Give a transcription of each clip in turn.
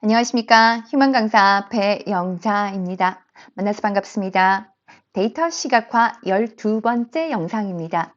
안녕하십니까. 휴먼 강사 배영자입니다. 만나서 반갑습니다. 데이터 시각화 12번째 영상입니다.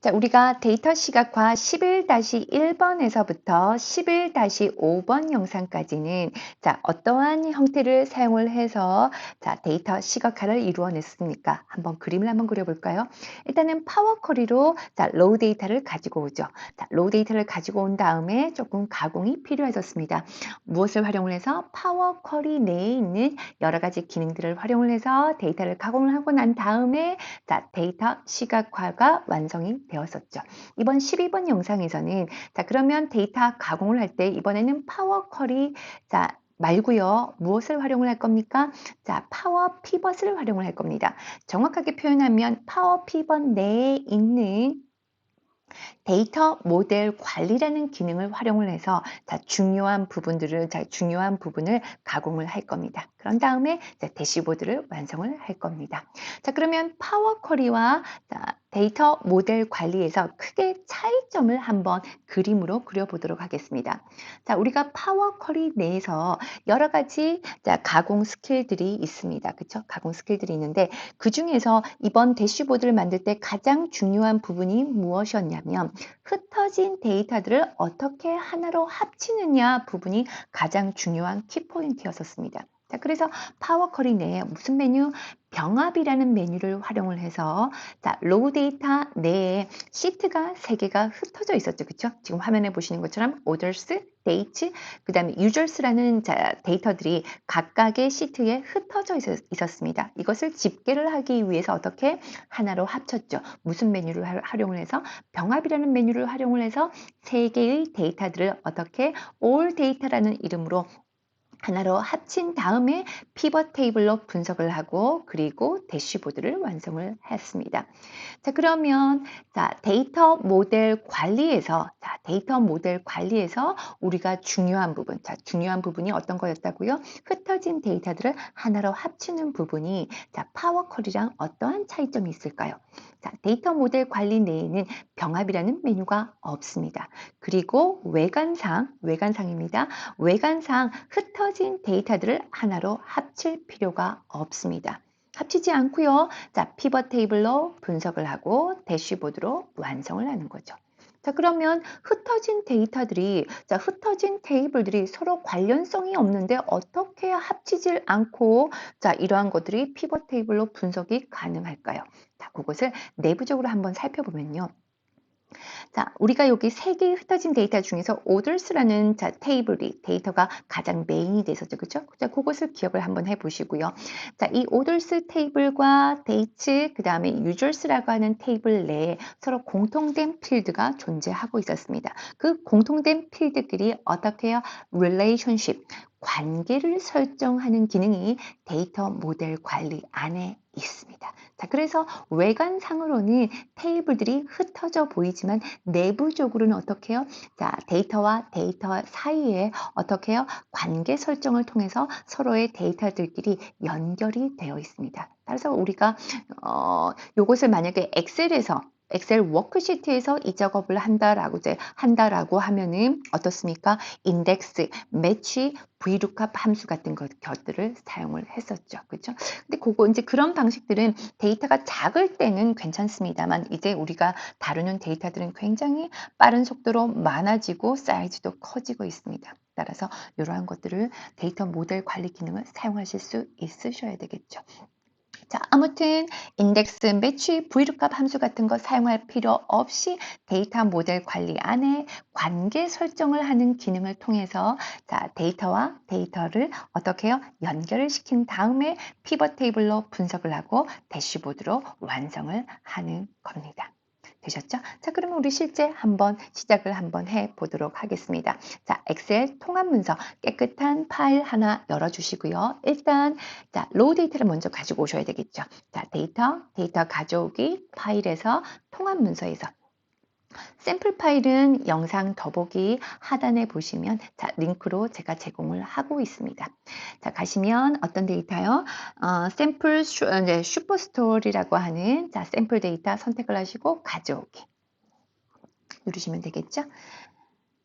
자, 우리가 데이터 시각화 11-1번에서부터 11-5번 영상까지는 자, 어떠한 형태를 사용을 해서 자, 데이터 시각화를 이루어냈습니까? 한번 그림을 한번 그려볼까요? 일단은 파워 쿼리로 자, 로우 데이터를 가지고 오죠. 자, 로우 데이터를 가지고 온 다음에 조금 가공이 필요해졌습니다. 무엇을 활용을 해서 파워 쿼리 내에 있는 여러 가지 기능들을 활용을 해서 데이터를 가공을 하고 난 다음에 자, 데이터 시각화가 완성이 되었었죠. 이번 12번 영상에서는 자, 그러면 데이터 가공을 할 때 이번에는 파워 쿼리 자, 말고요. 무엇을 활용을 할 겁니까? 자, 파워 피벗을 활용을 할 겁니다. 정확하게 표현하면 파워 피벗 내에 있는 데이터 모델 관리라는 기능을 활용을 해서 자, 중요한 부분을 가공을 할 겁니다. 그런 다음에 자, 대시보드를 완성을 할 겁니다. 자, 그러면 파워 쿼리와 자, 데이터 모델 관리에서 크게 차이점을 한번 그림으로 그려보도록 하겠습니다. 자, 우리가 파워 쿼리 내에서 여러 가지 자, 가공 스킬들이 있습니다. 그렇죠? 가공 스킬들이 있는데 그 중에서 이번 대시보드를 만들 때 가장 중요한 부분이 무엇이었냐면 흩어진 데이터들을 어떻게 하나로 합치느냐 부분이 가장 중요한 키포인트였었습니다. 자, 그래서 파워 쿼리 내에 무슨 메뉴? 병합이라는 메뉴를 활용을 해서 자, 로우 데이터 내에 시트가 3개가 흩어져 있었죠. 그렇죠? 지금 화면에 보시는 것처럼 orders, dates, 그 다음에 users라는 자, 데이터들이 각각의 시트에 흩어져 있었습니다. 이것을 집계를 하기 위해서 어떻게 하나로 합쳤죠. 무슨 메뉴를 활용을 해서 병합이라는 메뉴를 활용을 해서 3개의 데이터들을 어떻게 all 데이터라는 이름으로 하나로 합친 다음에 피벗 테이블로 분석을 하고 그리고 대시보드를 완성을 했습니다. 자, 그러면 자, 데이터 모델 관리에서 우리가 중요한 부분이 어떤 거였다고요? 흩어진 데이터들을 하나로 합치는 부분이 자, 파워 쿼리랑 어떠한 차이점이 있을까요? 자, 데이터 모델 관리 내에는 병합이라는 메뉴가 없습니다. 그리고 외관상입니다. 외관상 흩어진 데이터들을 하나로 합칠 필요가 없습니다. 합치지 않고요. 자, 피벗 테이블로 분석을 하고 대시보드로 완성을 하는 거죠. 자, 그러면 흩어진 테이블들이 서로 관련성이 없는데 어떻게 합치질 않고 자, 이러한 것들이 피벗 테이블로 분석이 가능할까요? 자, 그것을 내부적으로 한번 살펴보면요. 자, 우리가 여기 3개의 흩어진 데이터 중에서 orders라는 자, 데이터가 가장 메인이 됐었죠. 그렇죠? 자, 그것을 기억을 한번 해보시고요. 자, 이 orders 테이블과 dates, 그 다음에 users라고 하는 테이블 내에 서로 공통된 필드가 존재하고 있었습니다. 그 공통된 필드끼리 어떻게 해요? relationship, 관계를 설정하는 기능이 데이터 모델 관리 안에 있습니다. 자, 그래서 외관상으로는 테이블들이 흩어져 보이지만 내부적으로는 어떻게 해요? 자, 데이터와 데이터 사이에 어떻게 해요? 관계 설정을 통해서 서로의 데이터들끼리 연결이 되어 있습니다. 따라서 우리가 요것을 만약에 엑셀 워크시트에서 이 작업을 한다라고 하면은 어떻습니까? 인덱스, 매치, VLOOKUP 함수 같은 것들을 사용을 했었죠. 그렇죠? 근데 이제 그런 방식들은 데이터가 작을 때는 괜찮습니다만 이제 우리가 다루는 데이터들은 굉장히 빠른 속도로 많아지고 사이즈도 커지고 있습니다. 따라서 이러한 것들을 데이터 모델 관리 기능을 사용하실 수 있으셔야 되겠죠. 자, 아무튼 인덱스, 매치, VLOOKUP 함수 같은 거 사용할 필요 없이 데이터 모델 관리 안에 관계 설정을 하는 기능을 통해서 자, 데이터와 데이터를 어떻게 해요? 연결을 시킨 다음에 피벗 테이블로 분석을 하고 대시보드로 완성을 하는 겁니다. 되셨죠? 자, 그러면 우리 실제 시작을 한번 해 보도록 하겠습니다. 자, 엑셀 통합 문서 깨끗한 파일 하나 열어주시고요. 일단 자, 로우 데이터를 먼저 가지고 오셔야 되겠죠. 자, 데이터 가져오기, 파일에서 통합 문서에서 샘플 파일은 영상 더보기 하단에 보시면 자, 링크로 제가 제공을 하고 있습니다. 자, 가시면 어떤 데이터요? 샘플 슈퍼스토리라고 하는 자, 샘플 데이터 선택을 하시고 가져오기 누르시면 되겠죠.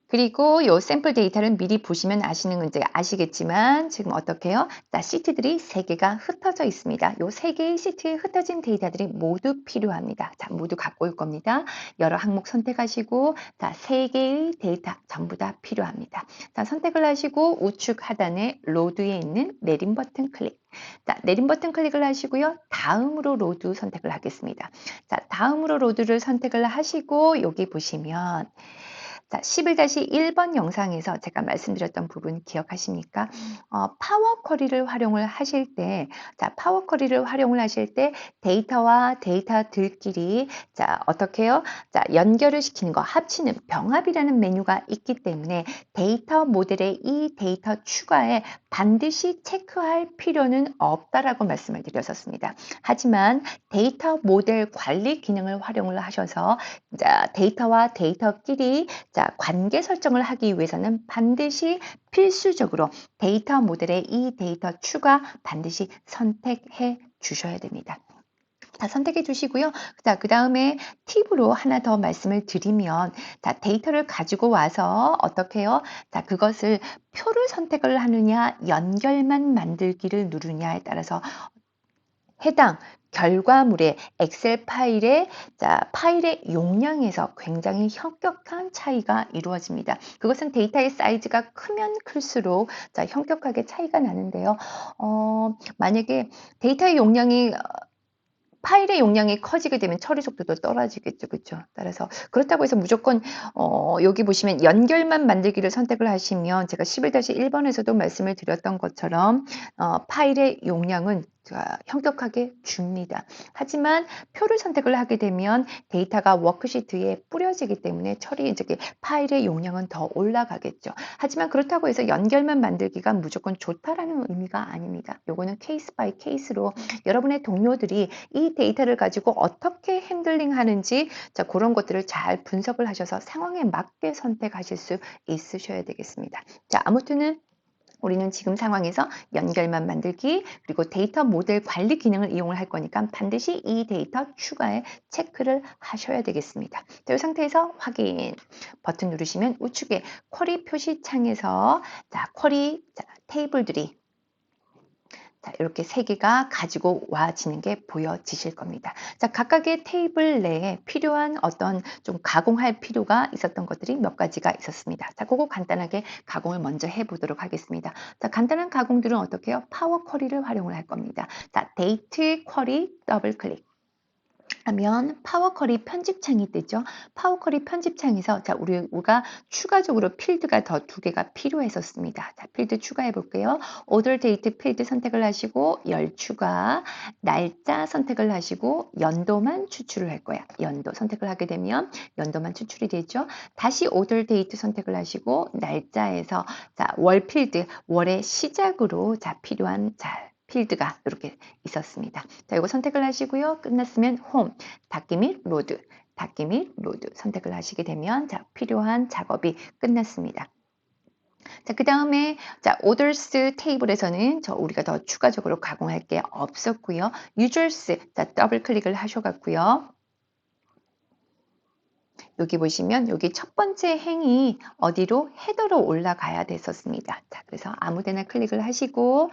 그리고 요 샘플 데이터를 미리 보시면 이제 아시겠지만 지금 어떻게 해요? 자, 시트들이 3개가 흩어져 있습니다. 요 3개의 시트에 흩어진 데이터들이 모두 필요합니다. 자, 모두 갖고 올 겁니다. 여러 항목 선택하시고 자, 3개의 데이터 전부 다 필요합니다. 자, 선택을 하시고 우측 하단에 로드에 있는 내림 버튼 클릭. 자, 내림 버튼 클릭을 하시고요. 다음으로 로드 선택을 하겠습니다. 자, 다음으로 로드를 선택을 하시고 여기 보시면 자, 11-1번 영상에서 제가 말씀드렸던 부분 기억하십니까? 파워 쿼리를 활용을 하실 때, 자, 파워 쿼리를 활용을 하실 때 데이터와 데이터들끼리 자, 어떻게 해요? 자, 연결을 시키는 거, 합치는 병합이라는 메뉴가 있기 때문에 데이터 모델의 이 데이터 추가에 반드시 체크할 필요는 없다라고 말씀을 드렸었습니다. 하지만 데이터 모델 관리 기능을 활용을 하셔서 자, 데이터와 데이터끼리 자, 관계 설정을 하기 위해서는 반드시 필수적으로 데이터 모델의 이 데이터 추가 반드시 선택해 주셔야 됩니다. 자, 선택해 주시고요. 자, 그 다음에 팁으로 하나 더 말씀을 드리면, 자, 데이터를 가지고 와서 어떻게 해요? 자, 그것을 표를 선택을 하느냐, 연결만 만들기를 누르냐에 따라서 해당 결과물의 엑셀 파일의 파일의 용량에서 굉장히 현격한 차이가 이루어집니다. 그것은 데이터의 사이즈가 크면 클수록 현격하게 차이가 나는데요. 만약에 데이터의 용량이 파일의 용량이 커지게 되면 처리 속도도 떨어지겠죠. 그렇죠? 따라서 그렇다고 해서 무조건 여기 보시면 연결만 만들기를 선택을 하시면 제가 11-1번에서도 말씀을 드렸던 것처럼 파일의 용량은 현격하게 줍니다. 하지만 표를 선택을 하게 되면 데이터가 워크시트에 뿌려지기 때문에 파일의 용량은 더 올라가겠죠. 하지만 그렇다고 해서 연결만 만들기가 무조건 좋다라는 의미가 아닙니다. 요거는 케이스 바이 케이스로 여러분의 동료들이 이 데이터를 가지고 어떻게 핸들링 하는지 그런 것들을 잘 분석을 하셔서 상황에 맞게 선택하실 수 있으셔야 되겠습니다. 자, 아무튼 우리는 지금 상황에서 연결만 만들기 그리고 데이터 모델 관리 기능을 이용을 할 거니까 반드시 이 데이터 추가에 체크를 하셔야 되겠습니다. 자, 이 상태에서 확인 버튼 누르시면 우측에 쿼리 표시 창에서 쿼리 테이블들이 이렇게 3개가 가지고 와지는 게 보여지실 겁니다. 자, 각각의 테이블 내에 필요한 어떤 좀 가공할 필요가 있었던 것들이 몇 가지가 있었습니다. 자, 그거 간단하게 가공을 먼저 해보도록 하겠습니다. 자, 간단한 가공들은 어떻게 해요? 파워 쿼리를 활용을 할 겁니다. 자, 데이트 쿼리 더블 클릭. 하면 파워 쿼리 편집창이 뜨죠. 파워 쿼리 편집창에서 우리가 추가적으로 필드가 더 2개가 필요했었습니다. 자, 필드 추가해 볼게요. 오더 데이트 필드 선택을 하시고 열 추가, 날짜 선택을 하시고 연도만 추출을 할 거야. 연도 선택을 하게 되면 연도만 추출이 되죠. 다시 오더 데이트 선택을 하시고 날짜에서 월 필드, 월의 시작으로 필요한 필드가 이렇게 있었습니다. 자, 이거 선택을 하시고요. 끝났으면 홈, 닫기 및 로드, 닫기 및 로드 선택을 하시게 되면 필요한 작업이 끝났습니다. 자, 그 다음에 오더스 테이블에서는 우리가 더 추가적으로 가공할 게 없었고요. 유저스 더블 클릭을 하셔갖고요. 여기 보시면 여기 첫 번째 행이 어디로 헤더로 올라가야 됐었습니다. 자, 그래서 아무데나 클릭을 하시고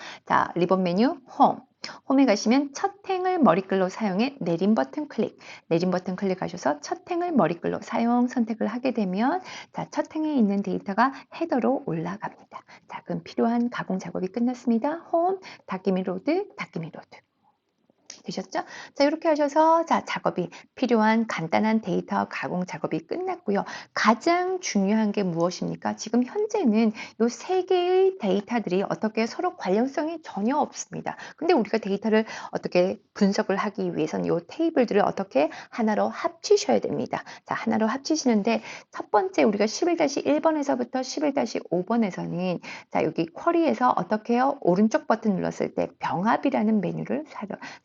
리본 메뉴 홈. 홈에 가시면 첫 행을 머리글로 사용해 내림 버튼 클릭. 내림 버튼 클릭하셔서 첫 행을 머리글로 사용 선택을 하게 되면 첫 행에 있는 데이터가 헤더로 올라갑니다. 자, 그럼 필요한 가공 작업이 끝났습니다. 홈, 닫기 및 로드, 닫기 및 로드. 되셨죠? 자, 이렇게 하셔서 작업이 필요한 간단한 데이터 가공 작업이 끝났고요. 가장 중요한 게 무엇입니까? 지금 현재는 이 3개의 데이터들이 어떻게 서로 관련성이 전혀 없습니다. 근데 우리가 데이터를 어떻게 분석을 하기 위해서는 이 테이블들을 어떻게 하나로 합치셔야 됩니다. 자, 하나로 합치시는데 첫 번째 우리가 11-1번에서부터 11-5번에서는 여기 쿼리에서 어떻게 해요? 오른쪽 버튼 눌렀을 때 병합이라는 메뉴를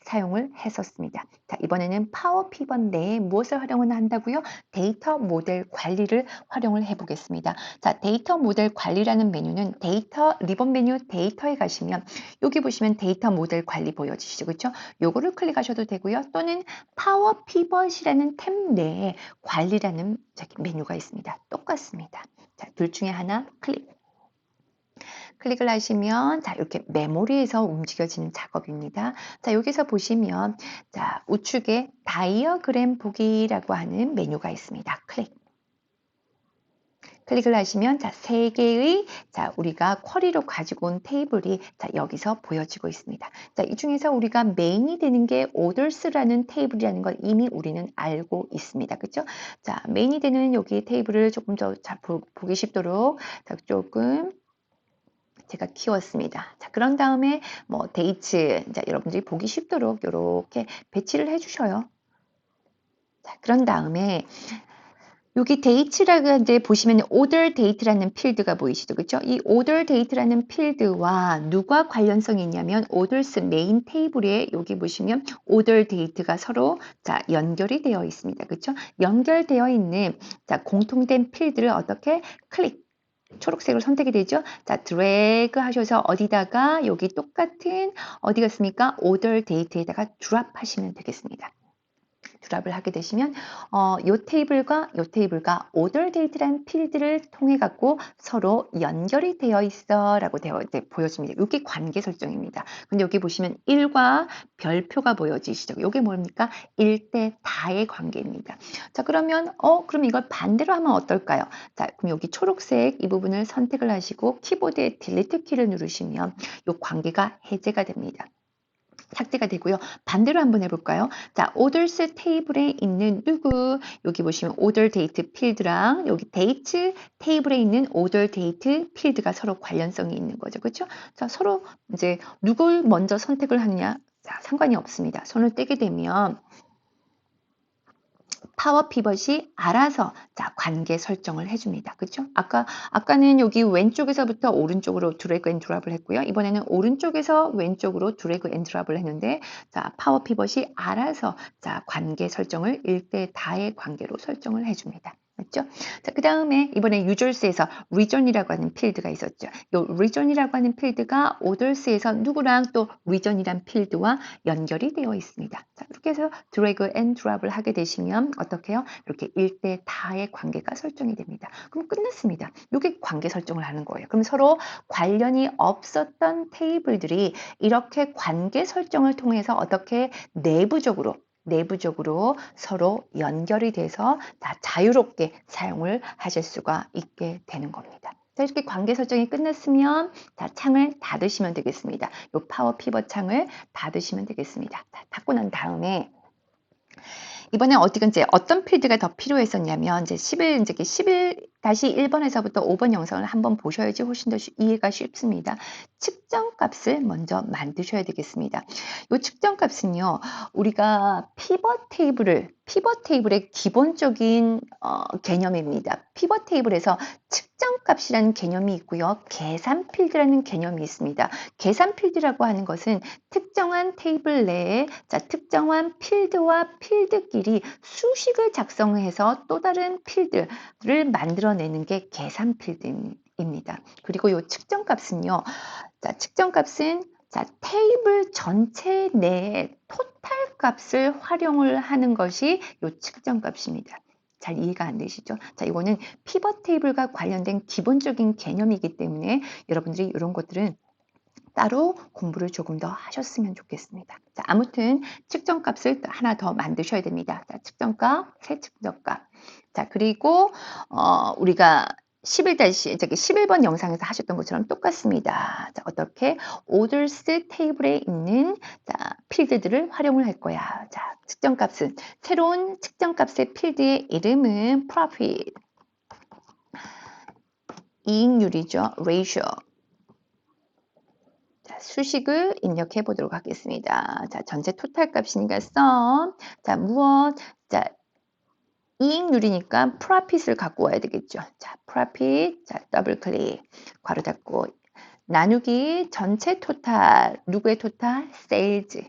사용을 활용을 했었습니다. 자, 이번에는 파워 피벗 내에 무엇을 활용을 한다고요? 데이터 모델 관리를 활용을 해보겠습니다. 자, 데이터 모델 관리라는 메뉴는 데이터 리본 메뉴 데이터에 가시면 여기 보시면 데이터 모델 관리 보여지시죠? 그렇죠? 요거를 클릭하셔도 되고요. 또는 파워 피벗이라는 탭 내에 관리라는 메뉴가 있습니다. 똑같습니다. 자, 둘 중에 하나 클릭을 하시면 자, 이렇게 메모리에서 움직여지는 작업입니다. 자, 여기서 보시면 자, 우측에 다이어그램 보기라고 하는 메뉴가 있습니다. 클릭을 하시면 자, 세 개의 자, 우리가 쿼리로 가지고 온 테이블이 자, 여기서 보여지고 있습니다. 자, 이 중에서 우리가 메인이 되는 게 others라는 테이블이라는 걸 이미 우리는 알고 있습니다. 그렇죠? 자, 메인이 되는 여기 테이블을 조금 더 잘 보기 쉽도록 자, 조금 제가 키웠습니다. 자, 그런 다음에 뭐 데이츠 자, 여러분들이 보기 쉽도록 이렇게 배치를 해주셔요. 자, 그런 다음에 여기 데이트라고 이제 보시면 order date라는 필드가 보이시죠? 그렇죠? 이 order date라는 필드와 누가 관련성이 있냐면 orders 메인 테이블에 여기 보시면 order date가 서로 자, 연결이 되어 있습니다. 그렇죠? 연결되어 있는 자, 공통된 필드를 어떻게 초록색으로 선택이 되죠? 자, 드래그 하셔서 어디다가 여기 똑같은 어디 갔습니까? order date에다가 드랍 하시면 되겠습니다. 드랍을 하게 되시면 요 테이블과 order date라는 필드를 통해 갖고 서로 연결이 되어 있어라고 이제 보여집니다. 이게 관계 설정입니다. 근데 여기 보시면 1과 별표가 보여지시죠? 이게 뭡니까? 1대 다의 관계입니다. 자, 그러면 그럼 이걸 반대로 하면 어떨까요? 자, 그럼 여기 초록색 이 부분을 선택을 하시고 키보드의 딜리트 키를 누르시면 이 관계가 해제가 됩니다. 삭제가 되고요. 반대로 한번 해볼까요? 자, orders 테이블에 있는 누구 여기 보시면 order date 필드랑 여기 date 테이블에 있는 order date 필드가 서로 관련성이 있는 거죠. 그렇죠? 자, 서로 이제 누굴 먼저 선택을 하느냐 자, 상관이 없습니다. 손을 떼게 되면 파워 피벗이 알아서 자, 관계 설정을 해줍니다. 그렇죠? 아까는 여기 왼쪽에서부터 오른쪽으로 드래그 앤 드랍을 했고요. 이번에는 오른쪽에서 왼쪽으로 드래그 앤 드랍을 했는데 자, 파워 피벗이 알아서 자, 관계 설정을 1대 다의 관계로 설정을 해줍니다. 맞죠? 자, 그 다음에 이번에 users에서 region이라고 하는 필드가 있었죠. 이 region이라고 하는 필드가 others에서 누구랑 또 region이란 필드와 연결이 되어 있습니다. 자, 이렇게 해서 드래그 앤 드랍을 하게 되시면 어떻게 해요? 이렇게 1대 다의 관계가 설정이 됩니다. 그럼 끝났습니다. 이게 관계 설정을 하는 거예요. 그럼 서로 관련이 없었던 테이블들이 이렇게 관계 설정을 통해서 어떻게 내부적으로 서로 연결이 돼서 다 자유롭게 사용을 하실 수가 있게 되는 겁니다. 자, 이렇게 관계 설정이 끝났으면 자, 창을 닫으시면 되겠습니다. 이 파워 피벗 창을 닫으시면 되겠습니다. 자, 닫고 난 다음에 이번에 어떤 필드가 더 필요했었냐면 이제 11-1번에서부터 5번 영상을 한번 보셔야지 훨씬 더 이해가 쉽습니다. 측정값을 먼저 만드셔야 되겠습니다. 이 측정값은요. 우리가 피벗 테이블의 기본적인 개념입니다. 피벗 테이블에서 측정값이라는 개념이 있고요. 계산 필드라는 개념이 있습니다. 계산 필드라고 하는 것은 특정한 테이블 내에 자, 특정한 필드와 필드끼리 수식을 작성해서 또 다른 필드를 만들어내는 게 계산 필드입니다. 그리고 이 측정값은요. 자, 측정값은 자, 테이블 전체 내에 토탈 값을 활용을 하는 것이 이 측정값입니다. 잘 이해가 안 되시죠? 자, 이거는 피벗 테이블과 관련된 기본적인 개념이기 때문에 여러분들이 이런 것들은 따로 공부를 조금 더 하셨으면 좋겠습니다. 자, 아무튼 측정값을 하나 더 만드셔야 됩니다. 자, 측정값, 새 측정값. 자, 그리고 우리가 11번 영상에서 하셨던 것처럼 똑같습니다. 자, 어떻게 orders 테이블에 있는 자, 필드들을 활용을 할 거야. 자, 측정값은 새로운 측정값의 필드의 이름은 profit, 이익률이죠. ratio. 자, 수식을 입력해 보도록 하겠습니다. 자, 전체 토탈 값이니까 sum. 자, 무엇? 자, 이익률이니까 profit을 갖고 와야 되겠죠. 자, profit. 자, 더블 클릭. 괄호 닫고. 나누기 전체 토탈. 누구의 토탈? sales.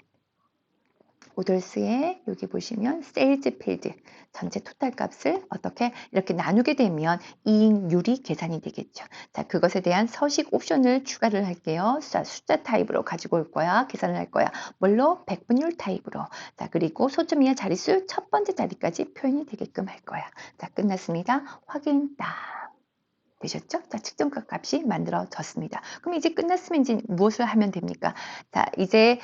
오돌스에 여기 보시면 세일즈 필드 전체 토탈 값을 어떻게 이렇게 나누게 되면 이익률이 계산이 되겠죠. 자, 그것에 대한 서식 옵션을 추가를 할게요. 자, 숫자 타입으로 가지고 올 거야. 계산을 할 거야. 뭘로? 백분율 타입으로. 자, 그리고 소점 이하 자릿수 첫 번째 자리까지 표현이 되게끔 할 거야. 자, 끝났습니다. 확인 딱. 되셨죠? 자, 측정값 값이 만들어졌습니다. 그럼 이제 끝났으면 이제 무엇을 하면 됩니까? 자, 이제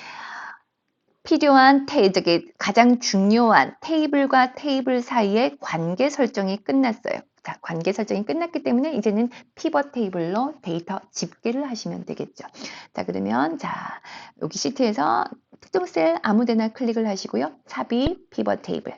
필요한 저기 가장 중요한 테이블과 테이블 사이의 관계 설정이 끝났어요. 자, 관계 설정이 끝났기 때문에 이제는 피벗 테이블로 데이터 집계를 하시면 되겠죠. 자, 그러면 자, 여기 시트에서 특정 셀 아무 데나 클릭을 하시고요. 삽입 피벗 테이블.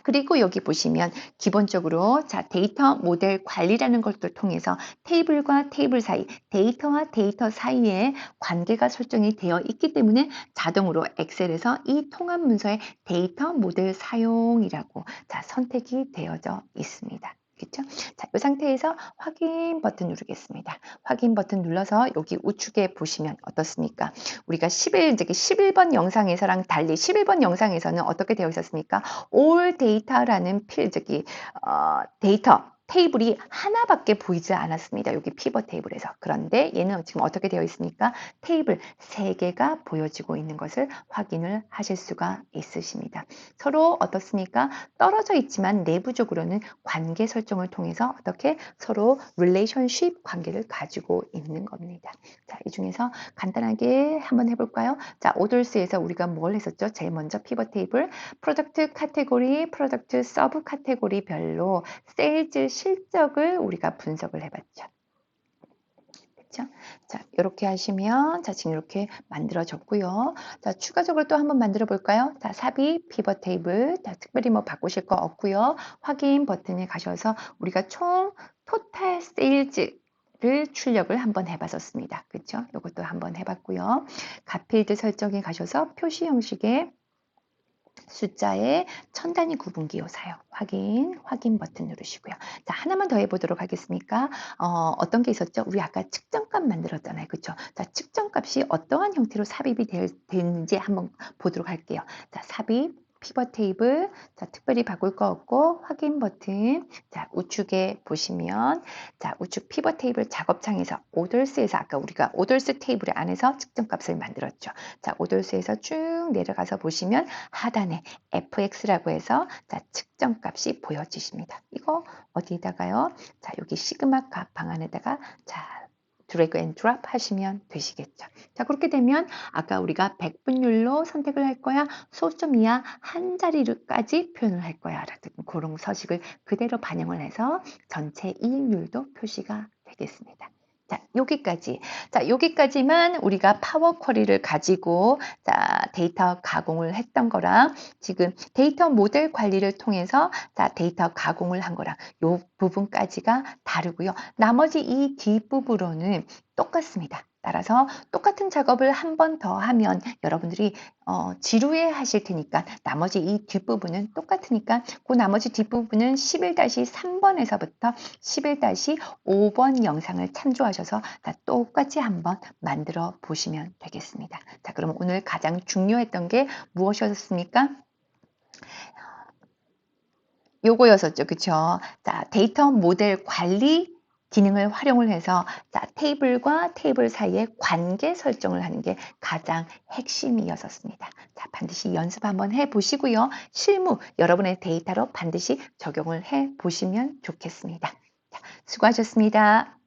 그리고 여기 보시면 기본적으로 자, 데이터 모델 관리라는 것을 통해서 테이블과 테이블 사이, 데이터와 데이터 사이에 관계가 설정이 되어 있기 때문에 자동으로 엑셀에서 이 통합 문서의 데이터 모델 사용이라고 자, 선택이 되어져 있습니다. 그렇죠? 자, 이 상태에서 확인 버튼 누르겠습니다. 확인 버튼 눌러서 여기 우측에 보시면 어떻습니까? 우리가 11번 영상에서랑 달리 11번 영상에서는 어떻게 되어 있었습니까? all data라는 데이터 테이블이 하나밖에 보이지 않았습니다. 여기 피벗 테이블에서. 그런데 얘는 지금 어떻게 되어 있습니까? 테이블 3개가 보여지고 있는 것을 확인을 하실 수가 있으십니다. 서로 어떻습니까? 떨어져 있지만 내부적으로는 관계 설정을 통해서 어떻게 서로 relationship 관계를 가지고 있는 겁니다. 자, 이 중에서 간단하게 한번 해볼까요? 자, 오돌스에서 우리가 뭘 했었죠? 제일 먼저 피벗 테이블, 프로덕트 카테고리, 프로덕트 서브 카테고리별로 세일즈 실적을 우리가 분석을 해봤죠. 그렇죠? 자, 이렇게 하시면 자, 지금 이렇게 만들어졌고요. 자, 추가적으로 또 한번 만들어 볼까요? 자, 삽입 피벗 테이블. 자, 특별히 뭐 바꾸실 거 없고요. 확인 버튼에 가셔서 우리가 총 토탈 세일즈 를 출력을 한번 해봤었습니다. 그렇죠? 이것도 한번 해봤고요. 갓필드 설정에 가셔서 표시 형식의 숫자의 천 단위 구분기호 사용 확인 버튼 누르시고요. 자, 하나만 더 해보도록 하겠습니까? 어떤 게 있었죠? 우리 아까 측정값 만들었잖아요. 그렇죠? 자, 측정값이 어떠한 형태로 삽입이 되는지 한번 보도록 할게요. 자, 삽입 피벗 테이블, 자, 특별히 바꿀 거 없고 확인 버튼. 자, 우측에 보시면 자, 우측 피벗 테이블 작업창에서 오돌스에서 아까 우리가 오돌스 테이블 안에서 측정값을 만들었죠. 자, 오돌스에서 쭉 내려가서 보시면 하단에 fx라고 해서 자, 측정값이 보여지십니다. 이거 어디다가요? 자, 여기 시그마 값 방안에다가 자, 드래그 앤 드롭 하시면 되시겠죠. 자, 그렇게 되면 아까 우리가 백분율로 선택을 할 거야, 소점 이하 한 자리까지 표현을 할 거야 라는 그런 서식을 그대로 반영을 해서 전체 이익률도 표시가 되겠습니다. 자, 여기까지. 자, 여기까지만 우리가 파워 쿼리를 가지고 자, 데이터 가공을 했던 거랑 지금 데이터 모델 관리를 통해서 자, 데이터 가공을 한 거랑 요 부분까지가 다르고요. 나머지 이 뒷부분으로는 똑같습니다. 따라서 똑같은 작업을 한 번 더 하면 여러분들이 지루해 하실 테니까 나머지 이 뒷부분은 똑같으니까 그 나머지 뒷부분은 11-3번에서부터 11-5번 영상을 참조하셔서 똑같이 한번 만들어 보시면 되겠습니다. 자, 그럼 오늘 가장 중요했던 게 무엇이었습니까? 요거였었죠. 그쵸? 자, 데이터 모델 관리 기능을 활용을 해서 자, 테이블과 테이블 사이에 관계 설정을 하는 게 가장 핵심이었습니다. 자, 반드시 연습 한번 해 보시고요. 실무 여러분의 데이터로 반드시 적용을 해 보시면 좋겠습니다. 자, 수고하셨습니다.